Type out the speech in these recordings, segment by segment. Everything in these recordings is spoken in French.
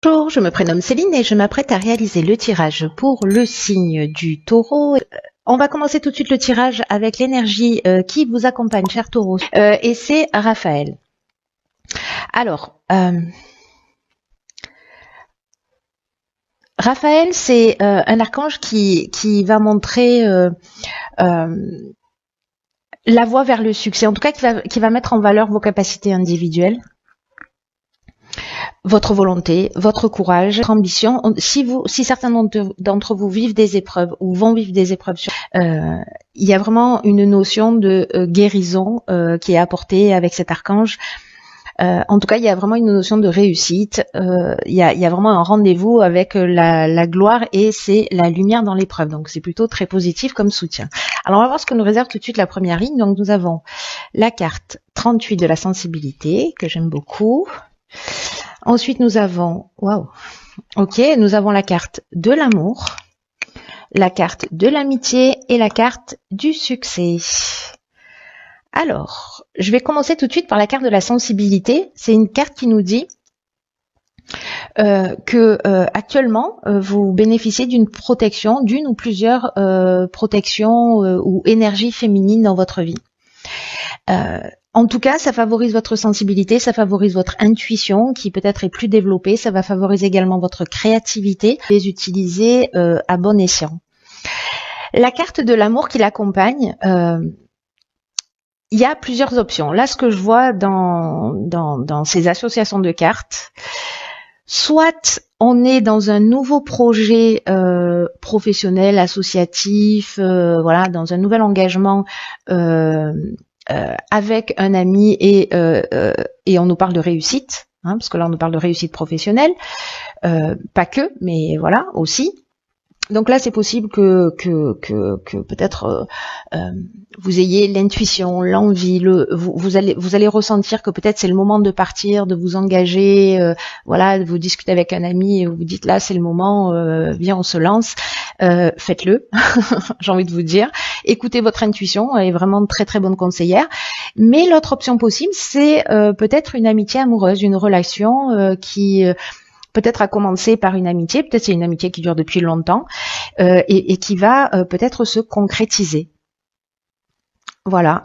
Bonjour, je me prénomme Céline et je m'apprête à réaliser le tirage pour le signe du taureau. On va commencer tout de suite le tirage avec l'énergie qui vous accompagne, cher taureau, et c'est Raphaël. Alors, Raphaël, c'est un archange qui va montrer la voie vers le succès, en tout cas qui va mettre en valeur vos capacités individuelles, votre volonté, votre courage, votre ambition. Si certains d'entre vous vivent des épreuves ou vont vivre des épreuves, il y a vraiment une notion de guérison qui est apportée avec cet archange. En tout cas, il y a vraiment une notion de réussite. Il y a vraiment un rendez-vous avec la gloire et c'est la lumière dans l'épreuve. Donc, c'est plutôt très positif comme soutien. Alors, on va voir ce que nous réserve tout de suite la première ligne. Donc, nous avons la carte 38 de la sensibilité, que j'aime beaucoup. Ensuite, nous avons, nous avons la carte de l'amour, la carte de l'amitié et la carte du succès. Alors, je vais commencer tout de suite par la carte de la sensibilité. C'est une carte qui nous dit que actuellement, vous bénéficiez d'une protection, d'une ou plusieurs protections ou énergies féminines dans votre vie. En tout cas, ça favorise votre sensibilité, ça favorise votre intuition qui peut-être est plus développée, ça va favoriser également votre créativité, les utiliser à bon escient. La carte de l'amour qui l'accompagne, il y a plusieurs options. Là, ce que je vois dans ces associations de cartes, soit on est dans un nouveau projet professionnel, associatif, voilà, dans un nouvel engagement avec un ami et on nous parle de réussite, hein, parce que là on nous parle de réussite professionnelle, pas que, mais voilà aussi. Donc là, c'est possible que peut-être vous ayez l'intuition, l'envie, vous allez ressentir que peut-être c'est le moment de partir, de vous engager, voilà, vous discutez avec un ami et vous dites là c'est le moment, viens on se lance, faites-le, j'ai envie de vous dire. Écoutez votre intuition, elle est vraiment très très bonne conseillère. Mais l'autre option possible, c'est peut-être une amitié amoureuse, une relation qui peut-être a commencé par une amitié, peut-être c'est une amitié qui dure depuis longtemps et qui va peut-être se concrétiser. Voilà,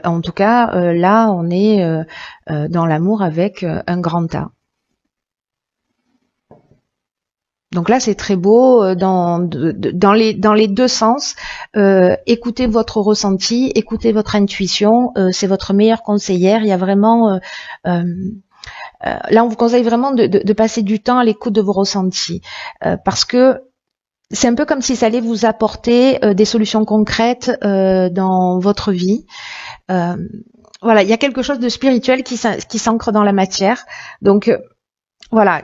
en tout cas, là, on est dans l'amour avec un grand A. Donc là, c'est très beau dans les deux sens. Écoutez votre ressenti, écoutez votre intuition, c'est votre meilleure conseillère. Il y a vraiment... là, on vous conseille vraiment de passer du temps à l'écoute de vos ressentis, parce que c'est un peu comme si ça allait vous apporter des solutions concrètes dans votre vie. Voilà, il y a quelque chose de spirituel qui s'ancre dans la matière. Donc, voilà.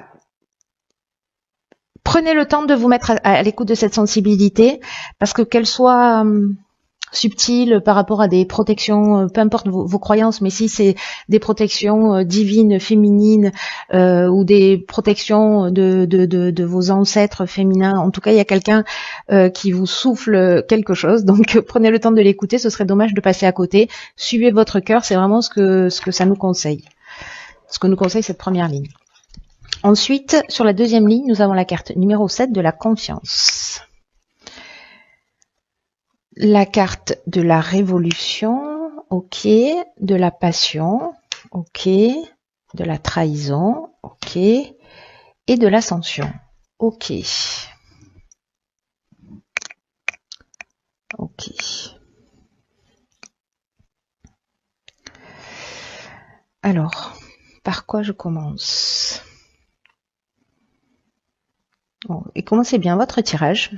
Prenez le temps de vous mettre à l'écoute de cette sensibilité, parce que qu'elle soit subtile par rapport à des protections, peu importe vos croyances, mais si c'est des protections divines, féminines, ou des protections de vos ancêtres féminins, en tout cas il y a quelqu'un qui vous souffle quelque chose, donc prenez le temps de l'écouter, ce serait dommage de passer à côté. Suivez votre cœur, c'est vraiment ce que ça nous conseille, ce que nous conseille cette première ligne. Ensuite, sur la deuxième ligne, nous avons la carte numéro 7 de la confiance. La carte de la révolution, ok, de la passion, ok, de la trahison, ok, et de l'ascension, ok. Ok. Alors, par quoi je commence ? Bon, et commencez bien votre tirage.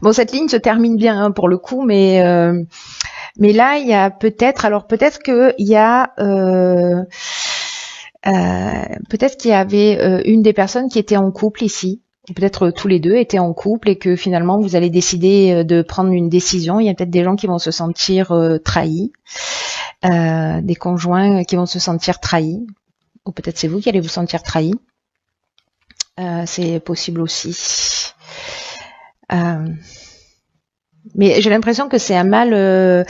Bon, cette ligne se termine bien hein, pour le coup, mais là il y a peut-être qu'il y a peut-être qu'il y avait une des personnes qui était en couple ici, ou peut-être tous les deux étaient en couple et que finalement vous allez décider de prendre une décision. Il y a peut-être des gens qui vont se sentir trahis, des conjoints qui vont se sentir trahis, ou peut-être c'est vous qui allez vous sentir trahis. C'est possible aussi. Mais j'ai l'impression que c'est un mal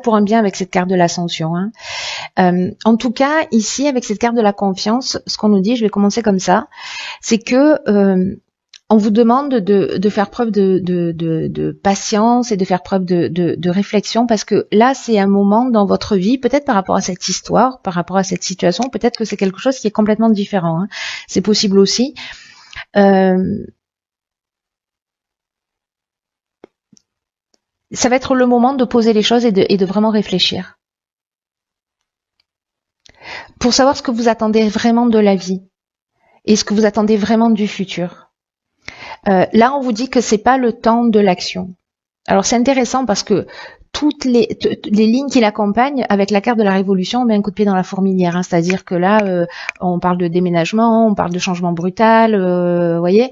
pour un bien avec cette carte de l'ascension. Hein. En tout cas, ici, avec cette carte de la confiance, ce qu'on nous dit, je vais commencer comme ça, c'est que on vous demande de faire preuve de patience et de faire preuve de réflexion, parce que là, c'est un moment dans votre vie, peut-être par rapport à cette histoire, par rapport à cette situation, peut-être que c'est quelque chose qui est complètement différent. Hein. C'est possible aussi. Ça va être le moment de poser les choses et de vraiment réfléchir. Pour savoir ce que vous attendez vraiment de la vie et ce que vous attendez vraiment du futur. Là, on vous dit que c'est pas le temps de l'action. Alors, c'est intéressant parce que toutes les lignes qui l'accompagnent, avec la carte de la révolution, on met un coup de pied dans la fourmilière. Hein, c'est-à-dire que là, on parle de déménagement, on parle de changement brutal, voyez.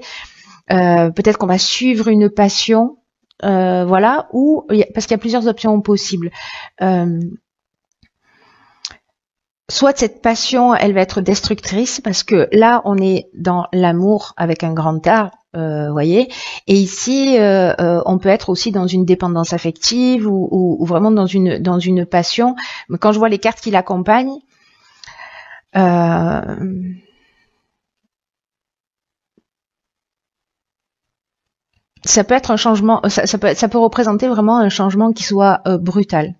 Peut-être qu'on va suivre une passion. Voilà, ou parce qu'il y a plusieurs options possibles. Soit cette passion, elle va être destructrice, parce que là, on est dans l'amour avec un grand A, voyez. Et ici, on peut être aussi dans une dépendance affective ou vraiment dans une passion. Mais quand je vois les cartes qui l'accompagnent, ça peut être un changement, ça peut représenter vraiment un changement qui soit brutal.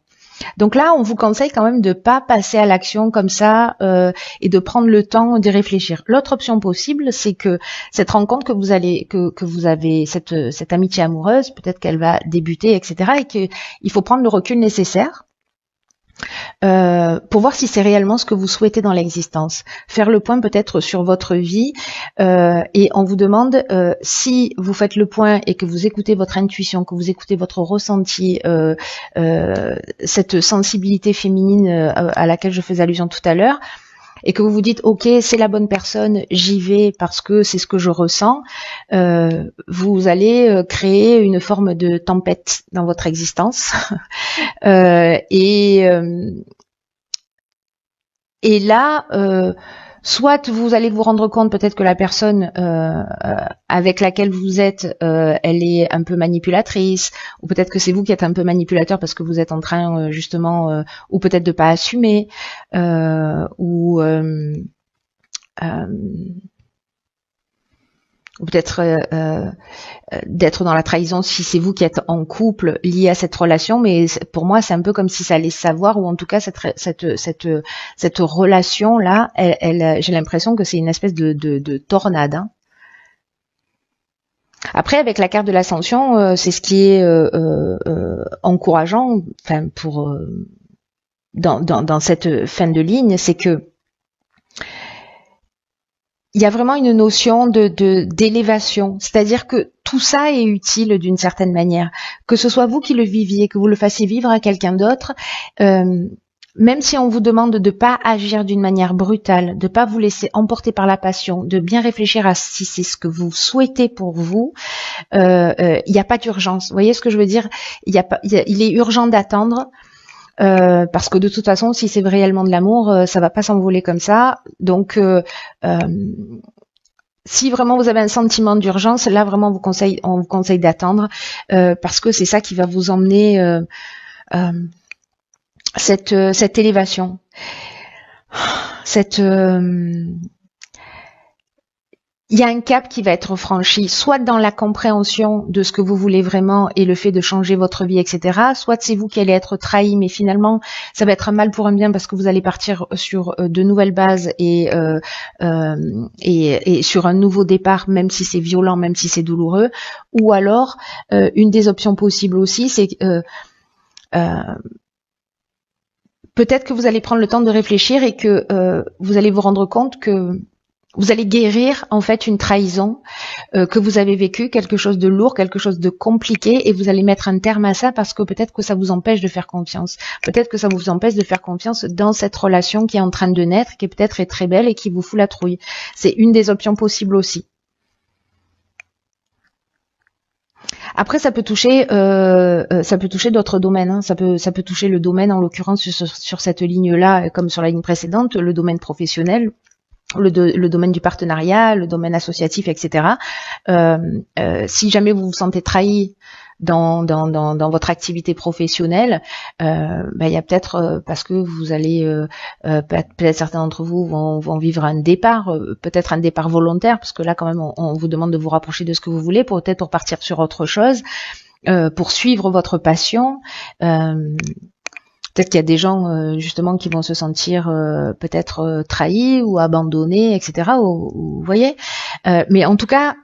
Donc là, on vous conseille quand même de pas passer à l'action comme ça et de prendre le temps d'y réfléchir. L'autre option possible, c'est que cette rencontre que vous avez, cette amitié amoureuse, peut-être qu'elle va débuter, etc. et qu'il faut prendre le recul nécessaire. Pour voir si c'est réellement ce que vous souhaitez dans l'existence. Faire le point peut-être sur votre vie et on vous demande si vous faites le point et que vous écoutez votre intuition, que vous écoutez votre ressenti, cette sensibilité féminine à laquelle je faisais allusion tout à l'heure, et que vous vous dites ok, c'est la bonne personne, j'y vais parce que c'est ce que je ressens, vous allez créer une forme de tempête dans votre existence et là soit vous allez vous rendre compte peut-être que la personne avec laquelle vous êtes, elle est un peu manipulatrice, ou peut-être que c'est vous qui êtes un peu manipulateur parce que vous êtes en train justement, ou peut-être de pas assumer, ou peut-être d'être dans la trahison si c'est vous qui êtes en couple lié à cette relation, mais pour moi c'est un peu comme si ça allait savoir, ou en tout cas cette relation là, elle j'ai l'impression que c'est une espèce de tornade. Hein. Après, avec la carte de l'ascension, c'est ce qui est encourageant, enfin pour dans cette fin de ligne, c'est que il y a vraiment une notion d'élévation, c'est-à-dire que tout ça est utile d'une certaine manière, que ce soit vous qui le viviez, que vous le fassiez vivre à quelqu'un d'autre, même si on vous demande de pas agir d'une manière brutale, de pas vous laisser emporter par la passion, de bien réfléchir à si c'est ce que vous souhaitez pour vous, il n'y a pas d'urgence. Vous voyez ce que je veux dire ? Il est urgent d'attendre. Parce que de toute façon, si c'est réellement de l'amour, ça va pas s'envoler comme ça. Donc, si vraiment vous avez un sentiment d'urgence, là vraiment on vous conseille d'attendre parce que c'est ça qui va vous emmener cette élévation, il y a un cap qui va être franchi, soit dans la compréhension de ce que vous voulez vraiment et le fait de changer votre vie, etc. Soit c'est vous qui allez être trahi, mais finalement, ça va être un mal pour un bien parce que vous allez partir sur de nouvelles bases et sur un nouveau départ, même si c'est violent, même si c'est douloureux. Ou alors, une des options possibles aussi, c'est peut-être que vous allez prendre le temps de réfléchir et que vous allez vous rendre compte que vous allez guérir en fait une trahison que vous avez vécue, quelque chose de lourd, quelque chose de compliqué, et vous allez mettre un terme à ça parce que peut-être que ça vous empêche de faire confiance. Peut-être que ça vous empêche de faire confiance dans cette relation qui est en train de naître, qui peut-être est très belle et qui vous fout la trouille. C'est une des options possibles aussi. Après, ça peut toucher d'autres domaines. Hein. Ça peut toucher le domaine, en l'occurrence sur cette ligne-là, comme sur la ligne précédente, le domaine professionnel. Le domaine du partenariat, le domaine associatif, etc. Si jamais vous vous sentez trahi dans votre activité professionnelle, il y a peut-être parce que vous allez peut-être certains d'entre vous vont vivre un départ, peut-être un départ volontaire, parce que là quand même on vous demande de vous rapprocher de ce que vous voulez, peut-être pour partir sur autre chose, pour suivre votre passion. Peut-être qu'il y a des gens justement qui vont se sentir peut-être trahis ou abandonnés, etc. Vous voyez, mais en tout cas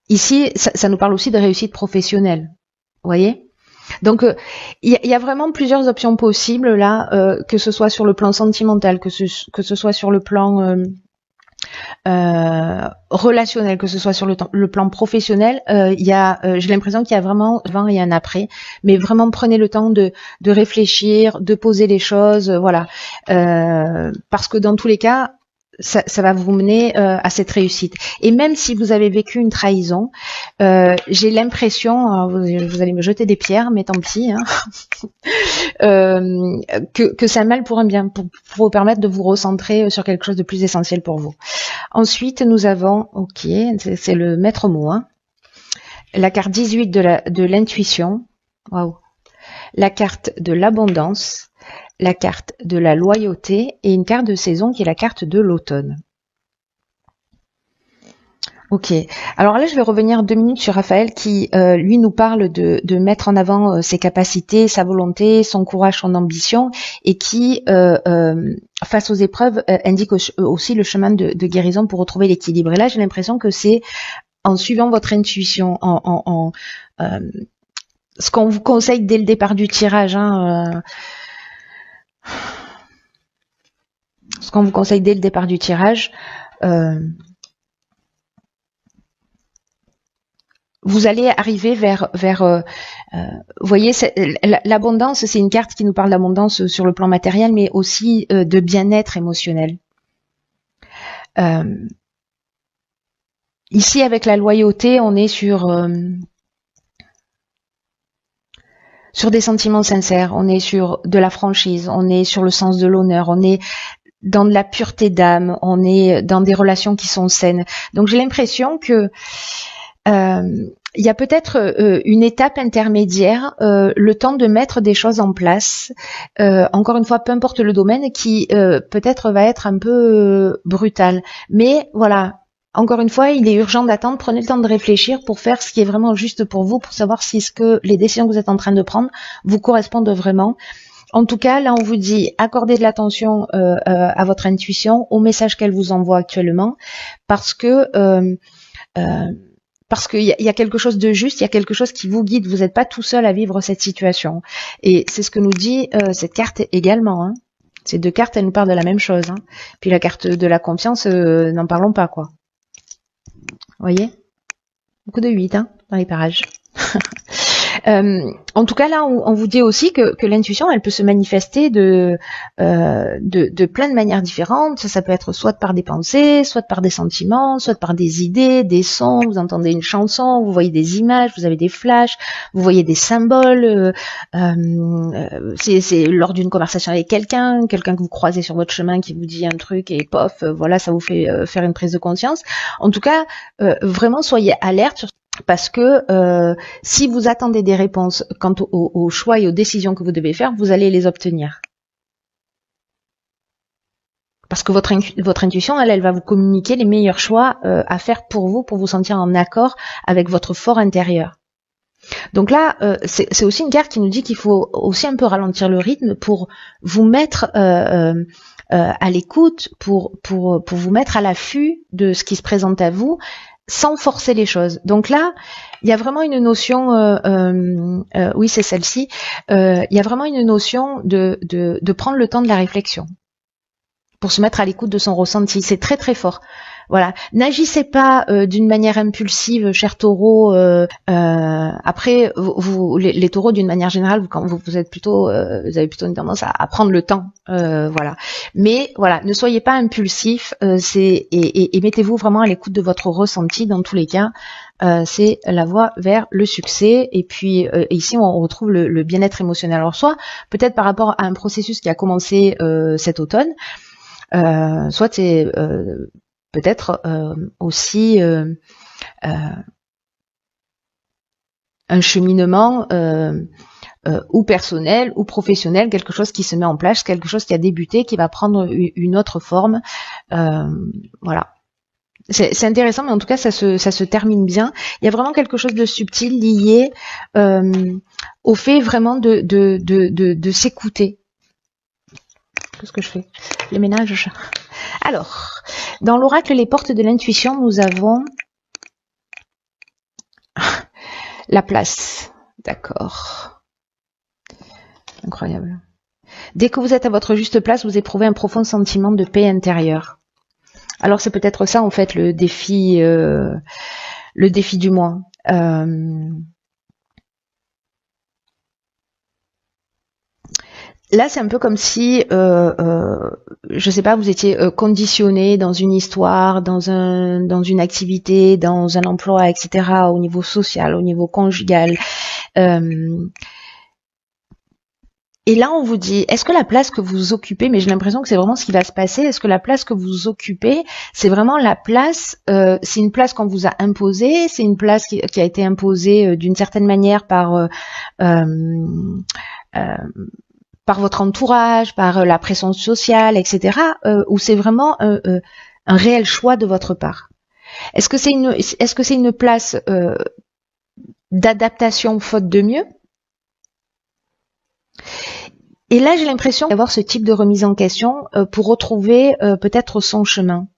ici ça nous parle aussi de réussite professionnelle. Vous voyez. Donc il y a vraiment plusieurs options possibles là, que ce soit sur le plan sentimental, que ce soit sur le plan relationnel, que ce soit sur le plan professionnel, j'ai l'impression qu'il y a vraiment un avant et un après, mais vraiment prenez le temps de réfléchir, de poser les choses, voilà, parce que dans tous les cas, ça va vous mener à cette réussite. Et même si vous avez vécu une trahison, j'ai l'impression, vous allez me jeter des pierres, mais tant pis, hein, que c'est un mal pour un bien, pour vous permettre de vous recentrer sur quelque chose de plus essentiel pour vous. Ensuite, nous avons, ok, c'est le maître mot, hein, la carte 18 de l'intuition, waouh, la carte de l'abondance, la carte de la loyauté et une carte de saison qui est la carte de l'automne. Ok, alors là je vais revenir 2 minutes sur Raphaël qui lui nous parle de mettre en avant ses capacités, sa volonté, son courage, son ambition et qui face aux épreuves indique aussi le chemin de guérison pour retrouver l'équilibre. Et là j'ai l'impression que c'est en suivant votre intuition, ce qu'on vous conseille dès le départ du tirage, hein, ce qu'on vous conseille dès le départ du tirage, vous allez arriver vers vous voyez, l'abondance, c'est une carte qui nous parle d'abondance sur le plan matériel, mais aussi de bien-être émotionnel. Ici, avec la loyauté, on est sur des sentiments sincères, on est sur de la franchise, on est sur le sens de l'honneur, on est dans de la pureté d'âme, on est dans des relations qui sont saines. Donc j'ai l'impression que il y a peut-être une étape intermédiaire, le temps de mettre des choses en place, encore une fois, peu importe le domaine, qui peut-être va être un peu brutal. Mais voilà, encore une fois, il est urgent d'attendre, prenez le temps de réfléchir pour faire ce qui est vraiment juste pour vous, pour savoir si ce que les décisions que vous êtes en train de prendre vous correspondent vraiment. En tout cas, là, on vous dit, accordez de l'attention à votre intuition, au message qu'elle vous envoie actuellement, parce qu'il y a quelque chose de juste, il y a quelque chose qui vous guide, vous n'êtes pas tout seul à vivre cette situation. Et c'est ce que nous dit cette carte également. Hein. Ces 2 cartes, elles nous parlent de la même chose. Hein. Puis la carte de la confiance, n'en parlons pas, quoi. Vous voyez, beaucoup de 8 hein, dans les parages. En tout cas, là, on vous dit aussi que l'intuition, elle peut se manifester de plein de manières différentes. Ça peut être soit par des pensées, soit par des sentiments, soit par des idées, des sons. Vous entendez une chanson, vous voyez des images, vous avez des flashs, vous voyez des symboles. C'est lors d'une conversation avec quelqu'un que vous croisez sur votre chemin qui vous dit un truc et pof, voilà, ça vous fait faire une prise de conscience. En tout cas, vraiment, soyez alerte sur parce que si vous attendez des réponses quant aux choix et aux décisions que vous devez faire, vous allez les obtenir. Parce que votre intuition, elle va vous communiquer les meilleurs choix à faire pour vous sentir en accord avec votre fort intérieur. Donc là, c'est aussi une carte qui nous dit qu'il faut aussi un peu ralentir le rythme pour vous mettre à l'écoute, pour vous mettre à l'affût de ce qui se présente à vous, sans forcer les choses. Donc là, il y a vraiment une notion, oui c'est celle-ci, il y a vraiment une notion de prendre le temps de la réflexion pour se mettre à l'écoute de son ressenti. C'est très très fort. Voilà, n'agissez pas d'une manière impulsive, cher taureau. Après, les taureaux, d'une manière générale, vous êtes plutôt, vous avez plutôt une tendance à prendre le temps, voilà. Mais voilà, ne soyez pas impulsif, et mettez-vous vraiment à l'écoute de votre ressenti. Dans tous les cas, c'est la voie vers le succès. Et puis ici, on retrouve le bien-être émotionnel. Alors soit peut-être par rapport à un processus qui a commencé cet automne, soit c'est peut-être aussi un cheminement ou personnel ou professionnel, quelque chose qui se met en place, quelque chose qui a débuté, qui va prendre une autre forme. Voilà. C'est intéressant, mais en tout cas, ça se termine bien. Il y a vraiment quelque chose de subtil lié au fait vraiment de s'écouter. Qu'est-ce que je fais? Les ménages. Alors, dans l'oracle Les Portes de l'intuition, nous avons la place. D'accord. Incroyable. Dès que vous êtes à votre juste place, vous éprouvez un profond sentiment de paix intérieure. Alors c'est peut-être ça en fait le défi du mois. Là, c'est un peu comme si, je sais pas, vous étiez conditionné dans une histoire, dans une activité, dans un emploi, etc. Au niveau social, au niveau conjugal. Et là, on vous dit, est-ce que la place que vous occupez, mais j'ai l'impression que c'est vraiment ce qui va se passer, est-ce que la place que vous occupez, c'est vraiment la place, c'est une place qu'on vous a imposée, c'est une place qui a été imposée d'une certaine manière par votre entourage, par la pression sociale, etc., ou c'est vraiment un réel choix de votre part? Est-ce que c'est une place d'adaptation faute de mieux? Et là, j'ai l'impression d'avoir ce type de remise en question pour retrouver peut-être son chemin.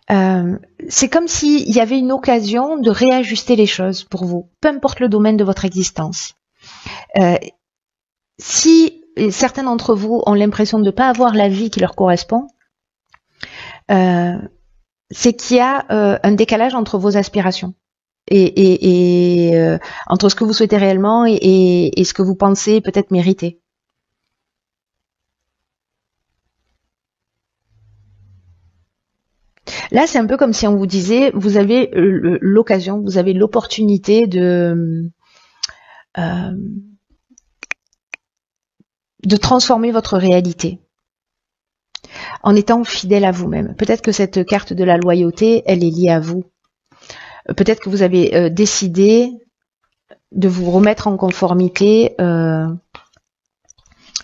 C'est comme s'il y avait une occasion de réajuster les choses pour vous, peu importe le domaine de votre existence. Si certains d'entre vous ont l'impression de ne pas avoir la vie qui leur correspond, c'est qu'il y a un décalage entre vos aspirations. Et entre ce que vous souhaitez réellement et ce que vous pensez peut-être mériter. Là, c'est un peu comme si on vous disait, vous avez l'occasion, vous avez l'opportunité de transformer votre réalité en étant fidèle à vous-même. Peut-être que cette carte de la loyauté, elle est liée à vous. Peut-être que vous avez décidé de vous remettre en conformité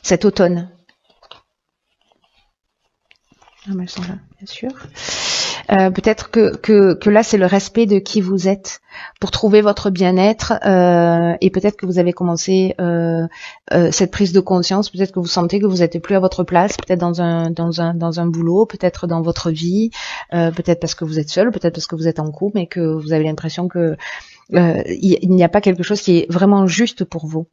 cet automne. Ah, mais elles sont là, bien sûr. Peut-être que là, c'est le respect de qui vous êtes pour trouver votre bien-être. Et peut-être que vous avez commencé cette prise de conscience. Peut-être que vous sentez que vous n'êtes plus à votre place. Peut-être dans un boulot. Peut-être dans votre vie. Peut-être parce que vous êtes seul. Peut-être parce que vous êtes en couple, mais que vous avez l'impression que il n'y a pas quelque chose qui est vraiment juste pour vous.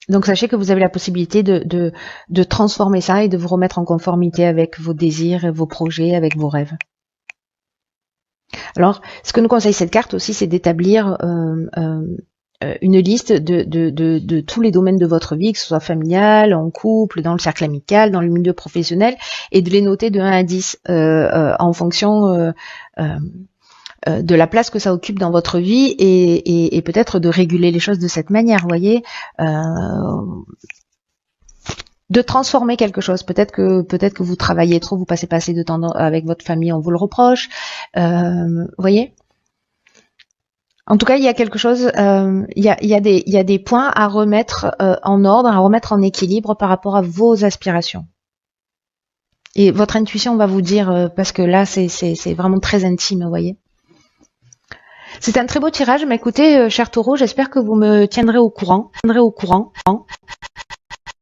Donc sachez que vous avez la possibilité de transformer ça et de vous remettre en conformité avec vos désirs, vos projets, avec vos rêves. Alors, ce que nous conseille cette carte aussi, c'est d'établir une liste de tous les domaines de votre vie, que ce soit familial, en couple, dans le cercle amical, dans le milieu professionnel, et de les noter de 1 à 10 en fonction de la place que ça occupe dans votre vie et peut-être de réguler les choses de cette manière, vous voyez, de transformer quelque chose. Peut-être que vous travaillez trop, vous passez pas assez de temps avec votre famille, on vous le reproche, vous voyez. En tout cas, il y a quelque chose, il y a des points à remettre en ordre, à remettre en équilibre par rapport à vos aspirations. Et votre intuition va vous dire, parce que là, c'est vraiment très intime, vous voyez. C'est un très beau tirage, mais écoutez, cher taureau, j'espère que vous me tiendrez au courant.